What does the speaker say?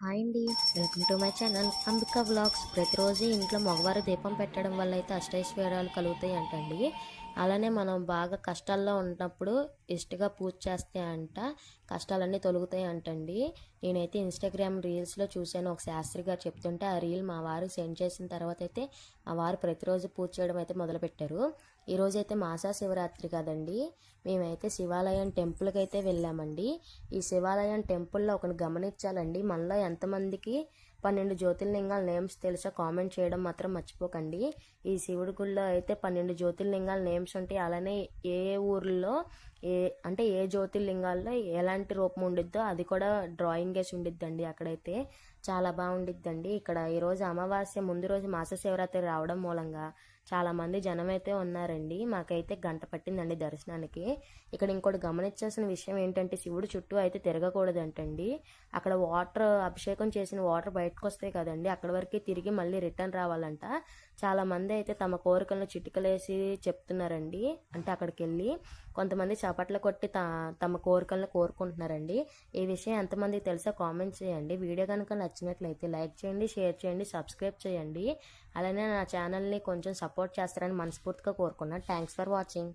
Hi అండి. Welcome to my channel Ambika vlogs. ప్రతిరోజు ఇంట్లో మగవారు దీపం పెట్టడం వల్ల అయితే అష్టైశ్వర్యాలు కలుగుతాయి అంటండి. అలానే మనం బాగా కష్టాల్లో ఉన్నప్పుడు ఇష్టగా పూజ చేస్తే అంట కష్టాలన్నీ తొలుగుతాయి అంటండి. నేనైతే ఇన్స్టాగ్రామ్ రీల్స్లో చూశాను, ఒక శాస్త్రి గారు చెప్తుంటే ఆ రీల్ మా వారు సెండ్ చేసిన తర్వాత అయితే మా వారు ప్రతిరోజు పూజ చేయడం అయితే మొదలుపెట్టారు. ఈరోజైతే మాసా శివరాత్రి కదండి. మేమైతే శివాలయం టెంపుల్కి అయితే వెళ్ళామండి. ఈ శివాలయం టెంపుల్లో ఒకటి గమనించాలండి, మనలో ఎంతమందికి 12 జ్యోతిర్లింగాల నేమ్స్ తెలుసో కామెంట్ చేయడం మాత్రం మర్చిపోకండి. ఈ శివుడి గుడిలో అయితే 12 జ్యోతిర్లింగాల నేమ్స్ ఉంటాయి. అలానే ఏ ఊర్లో ఏ అంటే ఏ జ్యోతిర్లింగాల్లో ఎలాంటి రూపం ఉండిద్దో అది కూడా డ్రాయింగ్ వేసి ఉండిద్దండి. అక్కడైతే చాలా బాగుండిద్దండి. ఇక్కడ ఈరోజు అమావాస్య ముందు రోజు మాస శివరాత్రి రావడం మూలంగా చాలా మంది జనం అయితే ఉన్నారండి. మాకైతే గంట పట్టిందండి దర్శనానికి. ఇక్కడ ఇంకోటి గమనించాల్సిన విషయం ఏంటంటే శివుడు చుట్టూ అయితే తిరగకూడదంటండి. అక్కడ వాటర్ అభిషేకం చేసిన వాటర్ బయటకు వస్తాయి కదండి, అక్కడ వరకు తిరిగి మళ్ళీ రిటర్న్ రావాలంట. చాలా మంది అయితే తమ కోరికలను చిటికలేసి చెప్తున్నారండి. అంటే అక్కడికి వెళ్ళి కొంతమంది చప్పట్లు కొట్టి తమ కోరికలను కోరుకుంటున్నారండి. ఈ విషయం ఎంతమందికి తెలుసో కామెంట్ చేయండి. వీడియో కనుక నచ్చినట్లయితే లైక్ చేయండి, షేర్ చేయండి, సబ్స్క్రైబ్ చేయండి. అలానే నా ఛానల్ని కొంచెం సపోర్ట్ చేస్తారని మనస్ఫూర్తిగా కోరుకున్నాను. Thanks for watching.